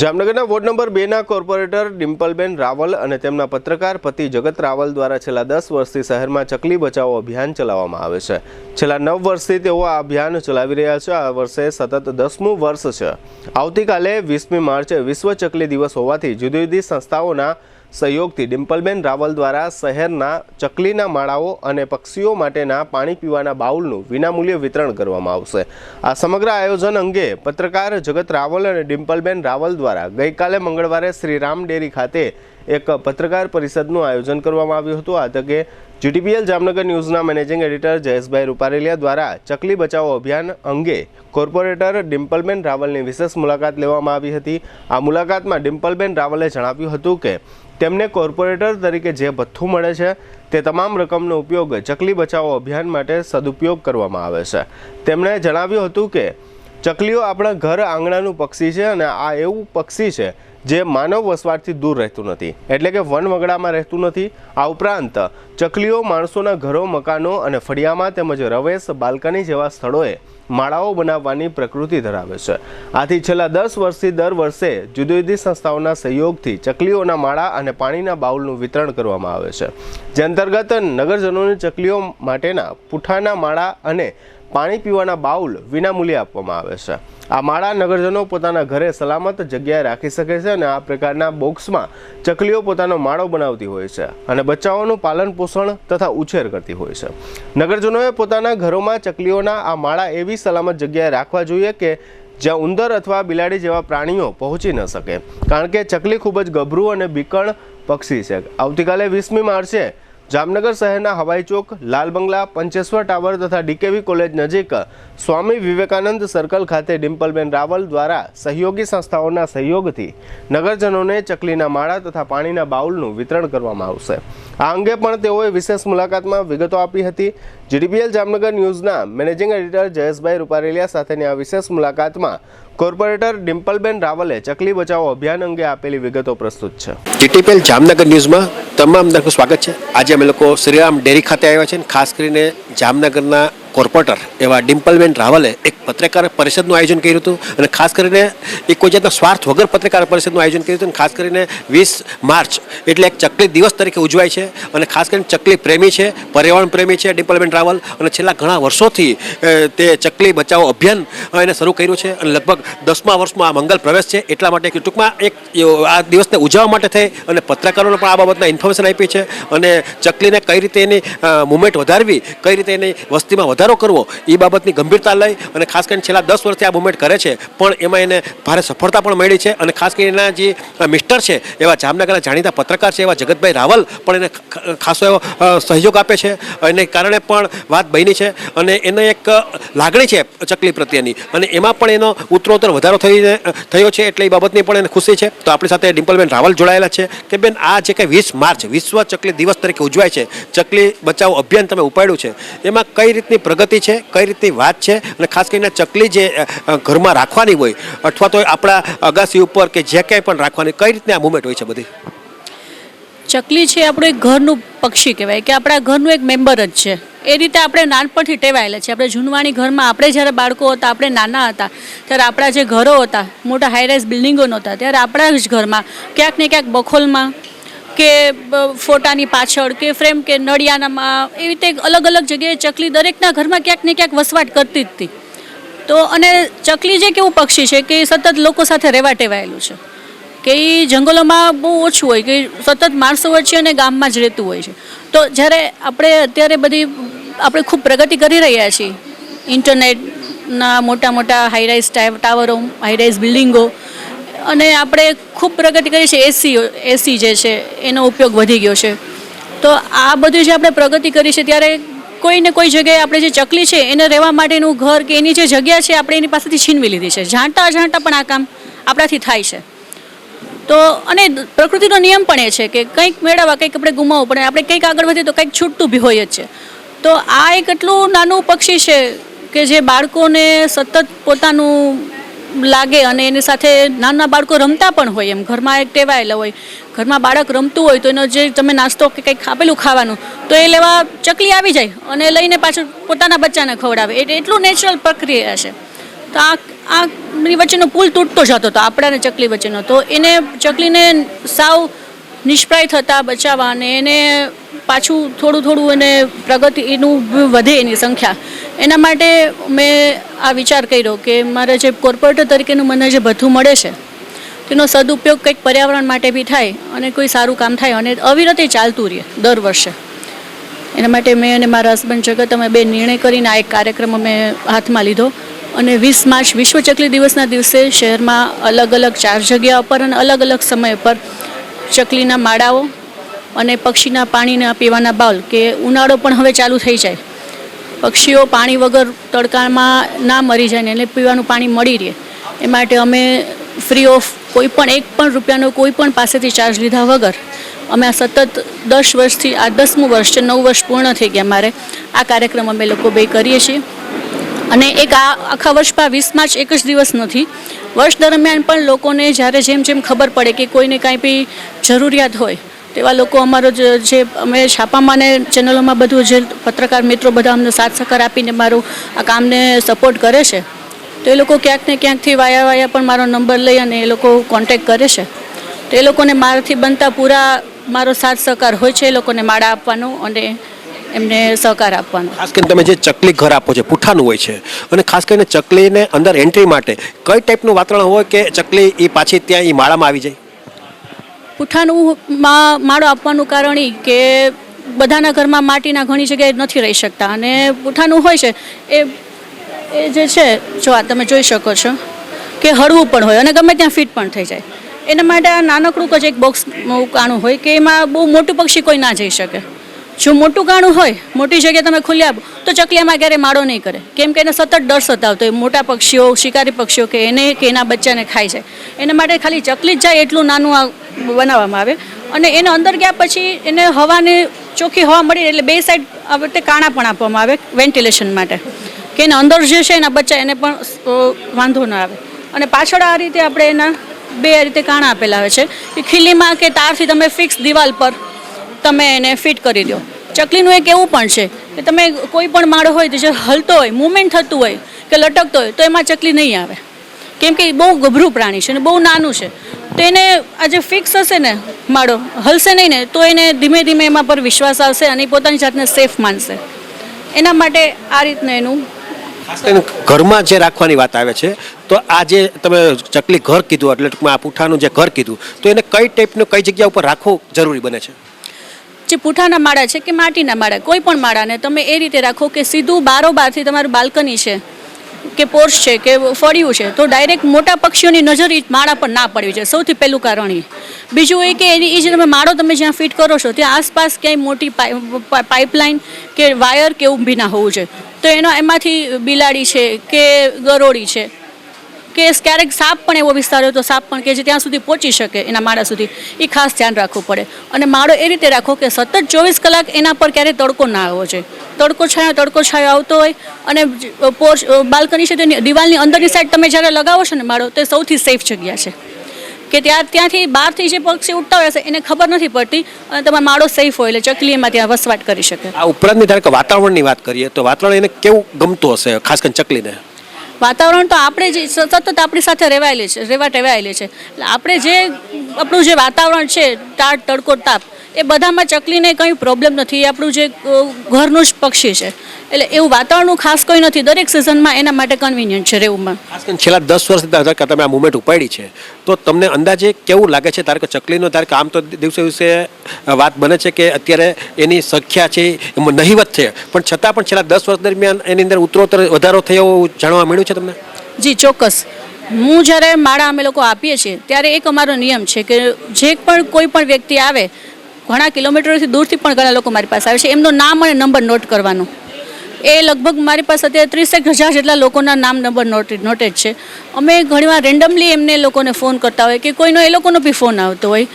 જામનગરના ward number 2ના corporator ડિમ્પલબેન Raval અને તેમના પત્રકાર પતિ જગત રાવલ દ્વારા છેલ્લા 10 વર્ષથી શહેરમાં ચકલી બચાવો અભિયાન ચલાવવામાં આવે છે। છેલ્લા 9 વર્ષથી તેઓ આ અભિયાન ચલાવી રહ્યા છે। આ વર્ષે સતત 10મું વર્ષ છે। આવતીકાલે 20મી માર્ચે વિશ્વ ચકલી દિવસ હોવાથી જુદી જુદી સંસ્થાઓના સહયોગથી ડિમ્પલબેન રાવલ દ્વારા શહેરના ચકલીના માળાઓ અને પક્ષીઓ માટેના પાણી પીવાના બાઉલનું વિનામૂલ્યે વિતરણ કરવામાં આવશે। આ સમગ્ર આયોજન અંગે પત્રકાર જગત રાવલ અને ડિમ્પલબેન રાવલ દ્વારા ગઈકાલે મંગળવારે શ્રીરામ ડેરી ખાતે એક પત્રકાર પરિષદનું આયોજન કરવામાં આવ્યું હતું। આ તકે GTPL જામનગર ન્યૂઝના મેનેજિંગ એડિટર જયેશભાઈ રૂપારેલિયા દ્વારા ચકલી બચાવો અભિયાન અંગે કોર્પોરેટર ડિમ્પલબેન રાવલની વિશેષ મુલાકાત લેવામાં આવી હતી। આ મુલાકાતમાં ડિમ્પલબેન રાવલે જણાવ્યું હતું કે તેમને કોર્પોરેટર તરીકે જે ભથ્થું મળે છે તે તમામ રકમનો ઉપયોગ ચકલી બચાવો અભિયાન માટે સદુપયોગ કરવામાં આવે છે। તેમણે જણાવ્યું હતું કે ચકલીઓ આપણા ઘર આંગણાનું પક્ષી છે અને આ એવું પક્ષી છે જે માનવ વસવાટથી દૂર રહેતું નથી, એટલે કે વનવગડામાં રહેતું નથી। આ ઉપરાંત ચકલીઓ માણસોના ઘરો, મકાનો અને ફળિયામાં તેમજ રવેશ, બાલ્કની જેવા સ્થળોએ માળાઓ બનાવવાની પ્રકૃતિ ધરાવે છે। આથી છેલ્લા 10 વર્ષથી દર વર્ષે જુદી જુદી સંસ્થાઓના સહયોગથી ચકલીઓના માળા અને પાણીના બાઉલનું વિતરણ કરવામાં આવે છે, જે અંતર્ગત નગરજનોને ચકલીઓ માટેના પૂઠાના માળા અને પાણી પીવાના બાઉલ વિનામૂલ્યે આપવામાં આવે છે। આ માળા નગરજનો પોતાના ઘરે સલામત જગ્યાએ રાખી શકે છે અને આ પ્રકારના બોક્સમાં ચકલીઓ પોતાનો માળો બનાવતી હોય છે અને બચ્ચાઓનું પાલન પોષણ તથા ઉછેર કરતી હોય છે। નગરજનોએ પોતાના ઘરોમાં ચકલીઓના આ માળા એવી સલામત જગ્યાએ રાખવા જોઈએ કે જ્યાં ઉંદર અથવા બિલાડી જેવા પ્રાણીઓ પહોંચી ન શકે, કારણ કે ચકલી ખૂબ જ ગભરું અને બીકણ પક્ષી છે। આવતીકાલે 20મી માર્ચે જામનગર શહેરના હવાઈ ચોક, લાલ બંગલા, પંચેશ્વર ટાવર તથા DKV કોલેજ નજીક સ્વામી વિવેકાનંદ સર્કલ ખાતે ડિમ્પલબેન રાવલ દ્વારા સહયોગી સંસ્થાઓના સહયોગથી નગરજનોને ચકલીના માળા તથા પાણીના બાઉલનું વિતરણ કરવામાં આવશે। આ અંગે પણ તેઓએ વિશેષ મુલાકાતમાં વિગતો આપી હતી। GTPL જામનગર ન્યૂઝના મેનેજિંગ એડિટર જયેશભાઈ રૂપારેલિયા સાથેની આ વિશેષ મુલાકાતમાં કોર્પોરેટર ડિમ્પલબેન રાવલે ચકલી બચાવો અભિયાન અંગે આપેલી વિગતો પ્રસ્તુત છે। GTPL જામનગર ન્યૂઝમાં તમામ દર્શકોનું સ્વાગત છે। આજે અમે લોકો શ્રીરામ ડેરી ખાતે આવ્યા છે, ખાસ કરીને જામનગરના કોર્પોરેટર એવા ડિમ્પલબેન રાવલે એક પત્રકાર પરિષદનું આયોજન કર્યું હતું અને ખાસ કરીને એક કોઈ જાતના સ્વાર્થ વગર પત્રકાર પરિષદનું આયોજન કર્યું હતું। ખાસ કરીને 20 માર્ચ એટલે એક ચકલી દિવસ તરીકે ઉજવાય છે અને ખાસ કરીને ચકલી પ્રેમી છે, પર્યાવરણ પ્રેમી છે ડિમ્પલબેન રાવલ, અને છેલ્લા ઘણા વર્ષોથી તે ચકલી બચાવો અભિયાન એને શરૂ કર્યું છે અને લગભગ 10મા વર્ષમાં આ મંગલ પ્રવેશ છે। એટલા માટે ટૂંકમાં એક આ દિવસને ઉજવવા માટે થઈ અને પત્રકારોને પણ આ બાબતના ઇન્ફોર્મેશન આપી છે અને ચકલીને કઈ રીતે એની મુવમેન્ટ વધારવી, કઈ રીતે એની વસ્તીમાં વધારો કરવો એ બાબતની ગંભીરતા લઈ અને ખાસ કરીને છેલ્લા 10 વર્ષથી આ મુવમેન્ટ કરે છે, પણ એમાં એને ભારે સફળતા પણ મળી છે। અને ખાસ કરીને એના જે મિસ્ટર છે એવા જામનગરના જાણીતા પત્રકાર છે એવા જગતભાઈ રાવલ પણ એને ખાસો એવો સહયોગ આપે છે। એને કારણે પણ વાત બની છે અને એને એક લાગણી છે ચકલી પ્રત્યેની અને એમાં પણ એનો ઉત્તરોત્તર વધારો થયો છે, એટલે એ બાબતની પણ એને ખુશી છે। તો આપણી સાથે ડિમ્પલબેન રાવલ જોડાયેલા છે કે બેન, આ જે કંઈ 20 માર્ચ વિશ્વ ચકલી દિવસ તરીકે ઉજવાય છે, ચકલી બચાવો અભિયાન તમે ઉપાડ્યું છે, એમાં કઈ રીતની પ્રગતિ છે, કઈ રીતની વાત છે અને ખાસ કરીને ચકલી જે ઘરમાં રાખવાની હોય અથવા તો આપણા અગાસી ઉપર કે જે ક્યાંય પણ રાખવાની, કઈ રીતની આ મુવમેન્ટ હોય છે બધી? ચકલી છે આપણું એક ઘરનું પક્ષી કહેવાય કે આપણા ઘરનું એક મેમ્બર જ છે। એ રીતે આપણે નાનપણથી ટેવાયેલા છે। આપણે જૂનવાણી ઘરમાં આપણે જ્યારે બાળકો હતા, આપણે નાના હતા ત્યારે આપણા જે ઘરો હતા, મોટા હાઈરાઇઝ બિલ્ડિંગો નહોતા, ત્યારે આપણા જ ઘરમાં ક્યાંક ને ક્યાંક બખોલમાં કે ફોટાની પાછળ કે ફ્રેમ કે નળિયાનામાં એવી રીતે અલગ અલગ જગ્યાએ ચકલી દરેકના ઘરમાં ક્યાંક ને ક્યાંક વસવાટ કરતી જ હતી। તો અને ચકલી જે કેવું પક્ષી છે કે સતત લોકો સાથે રહેવા ટેવાયેલું છે, કે એ જંગલોમાં બહુ ઓછું હોય, કે સતત માણસો વચ્ચે અને ગામમાં જ રહેતું હોય છે। તો જ્યારે આપણે અત્યારે બધી આપણે ખૂબ પ્રગતિ કરી રહ્યા છીએ, ઇન્ટરનેટના મોટા મોટા હાઈરાઇઝ ટાવરો, હાઈરાઇઝ બિલ્ડિંગો, અને આપણે ખૂબ પ્રગતિ કરી છે, એસી જે છે એનો ઉપયોગ વધી ગયો છે। તો આ બધું જે આપણે પ્રગતિ કરી છે ત્યારે કોઈ ને કોઈ જગ્યાએ આપણે જે ચકલી છે એને રહેવા માટેનું ઘર કે એની જે જગ્યા છે આપણે એની પાસેથી છીનવી લીધી છે। જાણતા અજાણતા પણ આ કામ આપણાથી થાય છે। તો અને પ્રકૃતિનો નિયમ પણ એ છે કે કંઈક મેળવવા, કંઈક આપણે ગુમાવવું પડે, આપણે કંઈક આગળ વધીએ તો કંઈક છૂટતું બી હોય જ છે। તો આ એક એટલું નાનું પક્ષી છે કે જે બાળકોને સતત પોતાનું લાગે અને એની સાથે નાના બાળકો રમતા પણ હોય, એમ ઘરમાં એક ટેવાયેલા હોય, ઘરમાં બાળક રમતું હોય તો એનો જે તમે નાસ્તો કે કંઈક આપેલું ખાવાનું તો એ લેવા ચકલી આવી જાય અને લઈને પાછું પોતાના બચ્ચાને ખવડાવે। એટલું નેચરલ પ્રક્રિયા છે। તો આની વચ્ચેનો પુલ તૂટતો જતો હતો આપણાને ચકલી વચ્ચેનો, તો એને ચકલીને સાવ નિષ્પ્રાય થતાં બચાવવા અને એને પાછું થોડું એને પ્રગતિ એનું વધે એની સંખ્યા, એના માટે મેં આ વિચાર કર્યો કે મારે જે કોર્પોરેટર તરીકેનું મને જે ભથ્થું મળે છે તેનો સદુપયોગ કંઈક પર્યાવરણ માટે બી થાય અને કોઈ સારું કામ થાય અને અવિરત ચાલતું રહે દર વર્ષે. એના માટે મેં અને મારા હસબન્ડ જગત અમે બે નિર્ણય કરીને આ એક કાર્યક્રમ અમે હાથમાં લીધો અને 20 માર્ચ વિશ્વ ચકલી દિવસના દિવસે શહેરમાં અલગ અલગ 4 જગ્યાઓ પર અને અલગ અલગ સમય પર ચકલીના માળાઓ અને પક્ષીના પાણીના પીવાના બાઉલ, કે ઉનાળો પણ હવે ચાલુ થઈ જાય, પક્ષીઓ પાણી વગર તડકામાં ના મરી જાય ને એને પીવાનું પાણી મળી રહે એ માટે અમે ફ્રી ઓફ કોઈ પણ 1 પણ રૂપિયાનો કોઈ પણ પાસેથી ચાર્જ લીધા વગર અમે આ સતત 10 વર્ષથી આ 10મું વર્ષ છે, 9 વર્ષ પૂર્ણ થઈ ગયા મારે આ કાર્યક્રમ અમે લોકો બે કરીએ છીએ. અને એક આ આખા વર્ષમાં 20 માર્ચ એક જ દિવસ નથી, વર્ષ દરમિયાન પણ લોકોને જ્યારે જેમ જેમ ખબર પડે કે કોઈને કાંઈ બી જરૂરિયાત હોય તેવા લોકો અમારો જે અમે છાપામાં ને ચેનલોમાં બધું જે પત્રકાર મિત્રો બધા અમને સાથ સહકાર આપીને મારું આ કામને સપોર્ટ કરે છે, તો એ લોકો ક્યાંક ને ક્યાંકથી વાયા પણ મારો નંબર લઈ અને એ લોકો કોન્ટેક્ટ કરે છે. તો એ લોકોને મારાથી બનતા પૂરા મારો સાથ સહકાર હોય છે, એ લોકોને માળા આપવાનો અને એમને સહકાર આપવાનો. ખાસ કરીને તમે જે ચકલી ઘર આપો છો પુઠ્ઠાનું હોય છે, અને ખાસ કરીને ચકલીને અંદર એન્ટ્રી માટે કઈ ટાઈપનું વાતાવરણ હોય કે ચકલી એ પાછી ત્યાં એ માળામાં આવી જાય? પુઠ્ઠાનું માળો આપવાનું કારણ એ કે બધાના ઘરમાં માટીના ઘણી જગ્યાએ નથી રહી શકતા અને પુઠ્ઠાનું હોય છે એ જે છે જો આ તમે જોઈ શકો છો કે હળવું પણ હોય અને ગમે ત્યાં ફિટ પણ થઈ જાય. એના માટે આ નાનકડું જ એક બોક્સ કાણું હોય કે એમાં બહુ મોટું પક્ષી કોઈ ના જઈ શકે. જો મોટું કાણું હોય, મોટી જગ્યાએ તમે ખુલ્લી આપો તો ચકલીમાં ક્યારેય માળો નહીં કરે, કેમ કે એને સતત ડર સતાવતો હોય મોટા પક્ષીઓ, શિકારી પક્ષીઓ કે એને કે એના બચ્ચાને ખાઈ જાય. એના માટે ખાલી ચકલી જ જાય એટલું નાનું આ બનાવવામાં આવે અને એને અંદર ગયા પછી એને હવાને ચોખ્ખી હવા મળી એટલે બે સાઈડ આ વખતે કાણા પણ આપવામાં આવે વેન્ટિલેશન માટે, કે એને અંદર જે છે એના બચ્ચા એને પણ વાંધો ન આવે. અને પાછળ આ રીતે આપણે એના બે રીતે કાણા આપેલા આવે છે કે ખીલીમાં કે તારથી તમે ફિક્સ દિવાલ પર તમે એને ફિટ કરી દો. ચકલીનું એક એવું પણ છે કે તમે કોઈ પણ માળો હોય તો જે હલતો હોય, મૂવમેન્ટ થતું હોય કે લટકતો હોય તો એમાં ચકલી નહીં આવે, કેમ કે બહુ ગભરું પ્રાણી છે અને બહુ નાનું છે. તો એને આ જે ફિક્સ હશે ને માળો હલશે નહીં ને તો એને ધીમે ધીમે એમાં પર વિશ્વાસ આવશે અને પોતાની જાતને સેફ માનશે. એના માટે આ રીતનું એનું ખાસ કરીને ઘરમાં જે રાખવાની વાત આવે છે, તો આ જે તમે ચકલી ઘર કીધું એટલે ટૂંકમાં આ પુઠ્ઠાનું જે ઘર કીધું, તો એને કઈ ટાઈપનું કઈ જગ્યા ઉપર રાખવું જરૂરી બને છે? જે પુઠ્ઠાના માળા છે કે માટીના માળા, કોઈ પણ માળાને તમે એ રીતે રાખો કે સીધું બારોબારથી તમારું બાલ્કની છે કે પોર્ચ છે કે ફળિયું છે તો ડાયરેક્ટ મોટા પક્ષીઓની નજર એ માળા પર ના પડવી જોઈએ, સૌથી પહેલું કારણ એ. બીજું એ કે એની એ જે તમે માળો તમે જ્યાં ફિટ કરો છો ત્યાં આસપાસ ક્યાંય મોટી પાઇપલાઇન કે વાયર કે એવું બી ના હોવું જોઈએ. તો એમાંથી બિલાડી છે કે ગરોળી છે કે ક્યારેક સાપ પણ એવો વિસ્તાર હોય તો સાપ પણ કે જે ત્યાં સુધી પહોંચી શકે એના માળા સુધી, એ ખાસ ધ્યાન રાખવું પડે. અને માળો એ રીતે રાખો કે સતત 24 કલાક એના પર ક્યારેય તડકો ના આવવો જોઈએ. તડકો છાયો આવતો હોય અને પોર્ચ બાલ્કની છે તેની દિવાલની અંદરની સાઈડ તમે જ્યારે લગાવો છો ને માળો, તે સૌથી સેફ જગ્યા છે કે ત્યાંથી બહારથી જે પક્ષી ઉડતા હોય છે એને ખબર નથી પડતી અને તમારો માળો સેફ હોય એટલે ચકલી એમાં ત્યાં વસવાટ કરી શકે. આ ઉપરાંતની ધારો કે વાતાવરણની વાત કરીએ તો વાતાવરણ એને કેવું ગમતું હશે, ખાસ કરીને ચકલીને? વાતાવરણ તો આપણે જે સતત આપણી સાથે રહેવા ટેવાયેલી છે એટલે આપણે જે આપણું જે વાતાવરણ છે ટાઢ તડકો તાપ એ બધામાં ચકલીને કંઈ પ્રોબ્લેમ નથી. એ આપણું જે ઘરનું જ પક્ષી છે એટલે એવું વાતાવરણનું ખાસ કોઈ નથી, દરેક સિઝનમાં એના માટે કન્વિનિયન્ટ છે રહેવું. ખાસ કરીને છેલ્લા 10 વર્ષથી તમે આ મુવમેન્ટ ઉપાડી છે તો તમને અંદાજે કેવું લાગે છે? ધારો કે ચકલીનો ધારો કે આમ તો દિવસે દિવસે વાત બને છે કે અત્યારે એની સંખ્યા છે નહિવત છે, પણ છતાં પણ છેલ્લા 10 વર્ષ દરમિયાન એની અંદર ઉત્તરોત્તર વધારો થયો જાણવા મળ્યું છે તમને? જી ચોક્કસ. હું જ્યારે માળા અમે લોકો આપીએ છીએ ત્યારે એક અમારો નિયમ છે કે જે પણ કોઈ પણ વ્યક્તિ આવે, ઘણા કિલોમીટરથી દૂરથી પણ ઘણા લોકો મારી પાસે આવે છે, એમનું નામ અને નંબર નોટ કરવાનો. એ લગભગ મારી પાસે અત્યારે 30,000 જેટલા લોકોના નામ નંબર નોટેડ છે. અમે ઘણીવાર રેન્ડમલી એમને લોકોને ફોન કરતા હોય કે કોઈનો એ લોકોનો બી ફોન આવતો હોય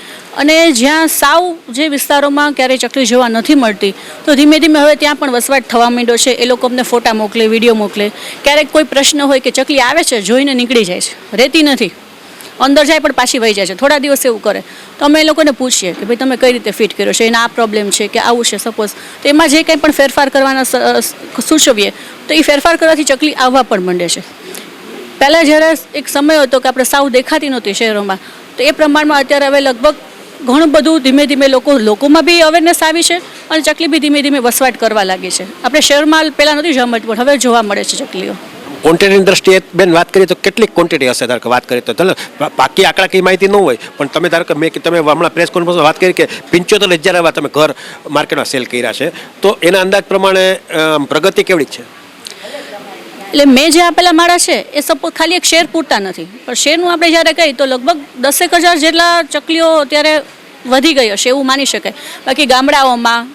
અને જ્યાં સાવ જે વિસ્તારોમાં ક્યારેય ચકલી જોવા નથી મળતી તો ધીમે ધીમે હવે ત્યાં પણ વસવાટ થવા માંડ્યો છે. એ લોકો અમને ફોટા મોકલે, વિડીયો મોકલે. ક્યારેક કોઈ પ્રશ્ન હોય કે ચકલી આવે છે જોઈને નીકળી જાય છે, રહેતી નથી, અંદર જાય પણ પાછી વહી જાય છે, થોડા દિવસ એવું કરે તો અમે એ લોકોને પૂછીએ કે ભાઈ તમે કઈ રીતે ફિટ કર્યો છે, એના આ પ્રોબ્લેમ છે કે આવું છે સપોઝ, તો એમાં જે કંઈ પણ ફેરફાર કરવાના સૂચવીએ તો એ ફેરફાર કરવાથી ચકલી આવવા પણ માંડે છે. પહેલાં જ્યારે એક સમય હતો કે આપણે સાવ દેખાતી નહોતી શહેરોમાં, તો એ પ્રમાણમાં અત્યારે હવે લગભગ ઘણું બધું ધીમે ધીમે લોકોમાં બી અવેરનેસ આવી છે અને ચકલી બી ધીમે ધીમે વસવાટ કરવા લાગી છે. આપણે શહેરમાં પહેલાં નહોતી જોવા મળતી પણ હવે જોવા મળે છે ચકલીઓ. ક્વોન્ટિટીની દ્રષ્ટિએ બેન વાત કરીએ તો કેટલી ક્વોન્ટિટી હશે? ધારો કે વાત કરીએ તો ચાલો પાકી આંકડાકીય માહિતી ન હોય, પણ તમે ધારો કે તમે હમણાં પ્રેસ કોન્ફરન્સમાં વાત કરી કે 75,000 એવા તમે ઘર માર્કેટમાં સેલ કર્યા છે, તો એના અંદાજ પ્રમાણે પ્રગતિ કેવડી છે? એટલે મેં જે આપેલા માળા છે એ સપોઝ ખાલી એક શેર પૂરતા નથી, પણ શેરનું આપણે જ્યારે કહીએ તો લગભગ 10,000 જેટલા ચકલીઓ અત્યારે વધી ગઈ હશે એવું માની શકાય. બાકી ગામડાઓમાં,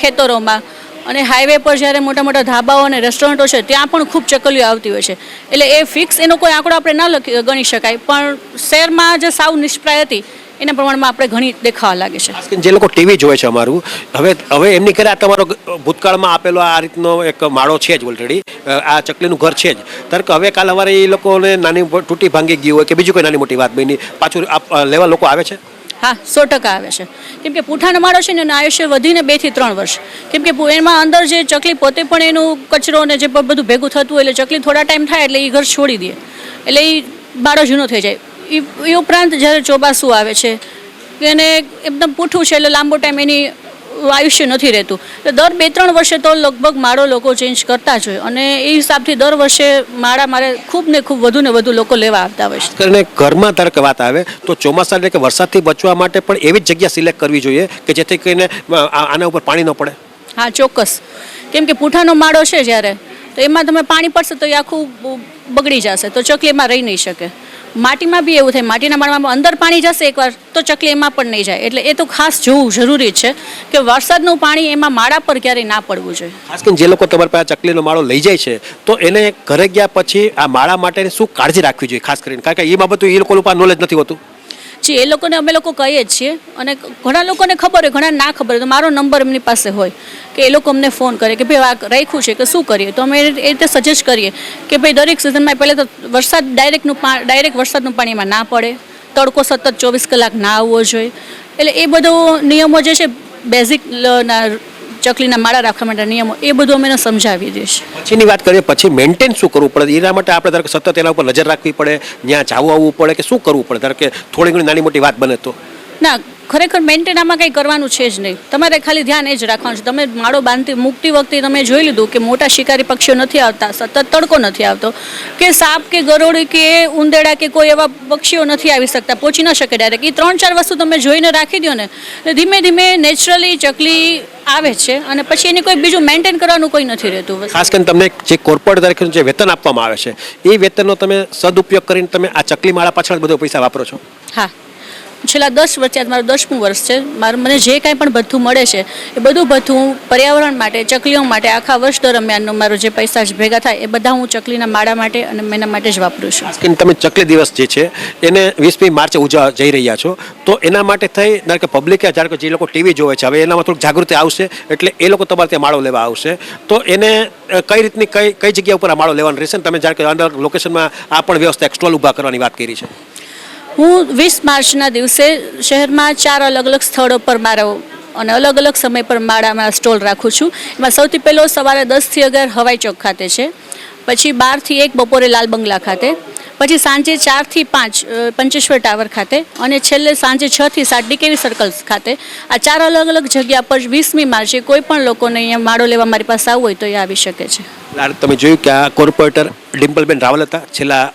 ખેતરોમાં અને હાઈવે પર જ્યારે મોટા મોટા ધાબાઓ અને રેસ્ટોરન્ટો છે ત્યાં પણ ખૂબ ચકલીઓ આવતી હોય છે. એટલે એ ફિક્સ એનો કોઈ આંકડો આપણે ના ગણી શકાય, પણ શહેરમાં જે સાવ નિષ્પ્રાય હતી એના પ્રમાણમાં આપણે ઘણી દેખાવા લાગે છે. ખાસ કરીને જે લોકો ટીવી જોવે છે અમારું, હવે એમની કરે આ તમારો ભૂતકાળમાં આપેલો આ રીતનો એક માળો છે જ ઓલરેડી, આ ચકલીનું ઘર છે જ. ધારો કે હવે કાલ સવારે એ લોકોને નાની તૂટી ભાંગી ગયું હોય કે બીજી કોઈ નાની મોટી વાત બની, પાછું લેવા લોકો આવે છે? હા, 100% આવે છે. કેમ કે પૂંઠાનો માળો છે ને એનું આયુષ્ય વધીને 2 થી 3 વર્ષ. કેમ કે એમાં અંદર જે ચકલી પોતે પણ એનું કચરો ને જે બધું ભેગું થતું હોય એટલે ચકલી થોડા ટાઈમ થાય એટલે એ ઘર છોડી દે, એટલે એ માળો જૂનો થઈ જાય. એ ઉપરાંત જ્યારે ચોમાસું આવે છે એને એકદમ પૂઠું છે એટલે લાંબો ટાઈમ એની આયુષ્ય નથી રહેતું, એટલે દર 2-3 વર્ષે તો લગભગ માળો લોકો ચેન્જ કરતા જ હોય, અને એ હિસાબથી દર વર્ષે માળા મારે ખૂબ ને ખૂબ વધુ ને વધુ લોકો લેવા આવતા હોય છે. કરીને ઘરમાં ધારો કે વાત આવે તો ચોમાસા એટલે કે વરસાદથી બચવા માટે પણ એવી જ જગ્યા સિલેક્ટ કરવી જોઈએ કે જેથી કરીને આના ઉપર પાણી ન પડે. હા, ચોક્કસ. કેમ કે પૂંઠાનો માળો છે જ્યારે તો એમાં તમે પાણી પડશે તો એ આખું બગડી જશે, તો ચકલી એમાં રહી નહીં શકે. માટીમાં બી એવું થાય, માટીના માળામાં અંદર પાણી જશે એકવાર તો ચકલી એમાં પણ નહીં જાય, એટલે એ તો ખાસ જોવું જરૂરી છે કે વરસાદનું પાણી એમાં માળા પર ક્યારેય ના પડવું જોઈએ. ખાસ કરીને જે લોકો તમારી પાસે ચકલીનો માળો લઈ જાય છે તો એને ઘરે ગયા પછી આ માળા માટે શું કાળજી રાખવી જોઈએ ખાસ કરીને? કારણ કે એ બાબતો એ લોકો પાસે નોલેજ નથી હોતું. જી, એ લોકોને અમે લોકો કહીએ જ છીએ, અને ઘણા લોકોને ખબર હોય, ઘણા ના ખબર હોય, તો મારો નંબર એમની પાસે હોય કે એ લોકો અમને ફોન કરે કે ભાઈ આ રાખ્યું છે કે શું કરીએ, તો અમે એ રીતે સજેસ્ટ કરીએ કે ભાઈ દરેક સિઝનમાં પહેલાં તો ડાયરેક્ટ વરસાદનું પાણી એમાં ના પડે, તડકો સતત 24 કલાક ના આવવો જોઈએ, એટલે એ બધો નિયમો જે છે બેઝિક ચકલીના માળા રાખવા માટે નિયમો એ બધું અમે સમજાવી દઈશ. પછીની વાત કરીએ, પછી મેન્ટેન શું કરવું પડે? એના માટે આપણે ધારો કે સતત એના ઉપર નજર રાખવી પડે, ત્યાં જવું આવવું પડે કે શું કરવું પડે? ધારો કે થોડી ઘણી નાની મોટી વાત બને તો ના, ખરેખર મેન્ટેન આમાં કંઈ કરવાનું છે જ નહીં. તમારે ખાલી ધ્યાન એ જ રાખવાનું છે. તમે માળો બાંધતી મૂકતી વખતે તમે જોઈ લીધું કે મોટા શિકારી પક્ષીઓ નથી આવતા, સતત તડકો નથી આવતો, કે સાપ કે ગરોળી કે ઉંદેડા કે કોઈ એવા પક્ષીઓ નથી આવી શકતા, પહોંચી ન શકે ડાયરેક્ટ. એ 3-4 વસ્તુ તમે જોઈને રાખી દો ને, ધીમે ધીમે નેચરલી ચકલી આવે છે, અને પછી એની કોઈ બીજું મેન્ટેન કરવાનું કોઈ નથી રહેતું. ખાસ કરીને તમને જે કોર્પોરેટ તરીકેનું જે વેતન આપવામાં આવે છે એ વેતનનો તમે સદુપયોગ કરીને તમે આ ચકલી માળા પાછળ બધો પૈસા વાપરો છો? હા, છેલ્લા 10 વર્ષથી મારું 10મું વર્ષ છે. મને જે કાંઈ પણ ભથ્થું મળે છે એ બધું પર્યાવરણ માટે, ચકલીઓ માટે આખા વર્ષ દરમિયાનનું મારું જે પૈસા ભેગા થાય એ બધા હું ચકલીના માળા માટે અને એના માટે જ વાપરું છું. ખાસ કરીને તમે ચકલી દિવસ જે છે એને 20મી માર્ચે ઉજવવા જઈ રહ્યા છો, તો એના માટે થઈ ધારો કે પબ્લિકે, ધારો કે જે લોકો ટીવી જોવે છે, હવે એનામાં થોડીક જાગૃતિ આવશે એટલે એ લોકો તમારે ત્યાં માળો લેવા આવશે, તો એને કઈ રીતની કઈ જગ્યા ઉપર આ માળો લેવાનો રહેશે? તમે ધારો કે અલગ લોકેશનમાં આ પણ વ્યવસ્થા સ્ટોલ ઊભા કરવાની વાત કરી છે. હું 20 માર્ચના દિવસે શહેરમાં 4 અલગ સ્થળો પર મારો અને અલગ સમય પર માળામાં સ્ટોલ રાખું છું. એમાં સૌથી પહેલો સવારે 10 થી 11 હવાઈ ચોક ખાતે છે, પછી 12 થી 1 બપોરે લાલ બંગલા ખાતે, પછી સાંજે 4 થી 5 પંચેશ્વર ટાવર ખાતે, અને છેલ્લે સાંજે 6 થી 7 ડીકેવી સર્કલ ખાતે. આ 4 અલગ જગ્યા પર 20મી માર્ચે કોઈ પણ લોકોને અહીંયા માળો લેવા મારી પાસે આવવું હોય તો એ આવી શકે છે. તમે જોયું કે આ કોર્પોરેટર ડિમ્પલબેન રાવલ હતા. છેલ્લા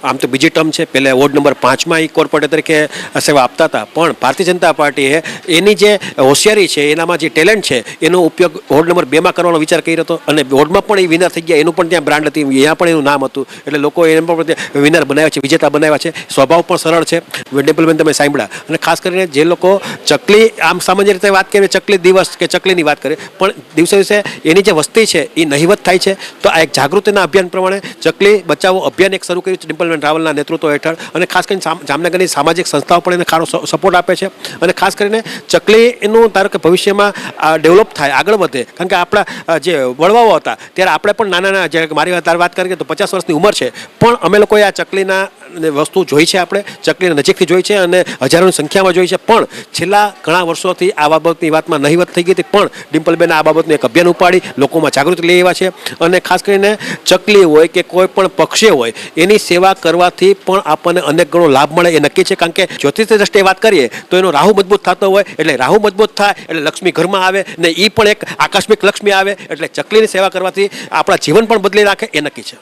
આમ તો બીજી ટર્મ છે, પહેલાં વોર્ડ નંબર 5માં એ કોર્પોરેટર તરીકે સેવા આપતા હતા, પણ ભારતીય જનતા પાર્ટીએ એની જે હોશિયારી છે, એનામાં જે ટેલેન્ટ છે એનો ઉપયોગ વોર્ડ નંબર 2માં કરવાનો વિચાર કર્યો હતો, અને વોર્ડમાં પણ એ વિનર થઈ ગયા. એનું પણ ત્યાં બ્રાન્ડ હતી, ત્યાં પણ એનું નામ હતું, એટલે લોકો એને પણ વિનર બનાવ્યા છે, વિજેતા બનાવ્યા છે. સ્વભાવ પણ સરળ છે ડિમ્પલબેન, તમે સાંભળ્યા. અને ખાસ કરીને જે લોકો ચકલી, આમ સામાન્ય રીતે વાત કરીએ ચકલી દિવસ કે ચકલીની વાત કરીએ, પણ દિવસે એની જે વસ્તી છે એ નહિવત થાય છે. તો આ એક જાગૃતિના અભિયાન પ્રમાણે ચકલી બચાવો અભિયાન એક શરૂ કર્યું છે ડિમ્પલબેન રાવલના નેતૃત્વ હેઠળ, અને ખાસ કરીને જામનગરની સામાજિક સંસ્થાઓ પણ એને ખારો સપોર્ટ આપે છે. અને ખાસ કરીને ચકલી એનું ધારો કે ભવિષ્યમાં ડેવલપ થાય, આગળ વધે, કારણ કે આપણા જે વડવાઓ હતા ત્યારે આપણે પણ નાના, જ્યારે મારી વાત કરીએ તો 50 વર્ષની ઉંમર છે, પણ અમે લોકોએ આ ચકલીના વસ્તુ જોઈ છે આપણે, ચકલીને નજીકથી જોઈ છે અને હજારોની સંખ્યામાં જોઈ છે, પણ છેલ્લા ઘણા વર્ષોથી આ બાબતની વાતમાં નહીવત થઈ ગઈ હતી, પણ ડિમ્પલબેન આ બાબતનું એક અભિયાન ઉપાડી લોકોમાં જાગૃતિ લઈ આવ્યા છે. અને ખાસ કરીને ચકલી હોય કે કોઈ પણ પક્ષી હોય એની સેવા કરવાથી પણ આપણને અનેક ગણો લાભ મળે એ નક્કી છે. કારણ કે જ્યોતિષની દ્રષ્ટિએ વાત કરીએ તો એનો રાહુ મજબૂત થતો હોય એટલે રાહુ મજબૂત થાય એટલે લક્ષ્મી ઘરમાં આવે ને એ પણ એક આકસ્મિક લક્ષ્મી આવે, એટલે ચકલીની સેવા કરવાથી આપણા જીવન પણ બદલી નાખે એ નક્કી છે.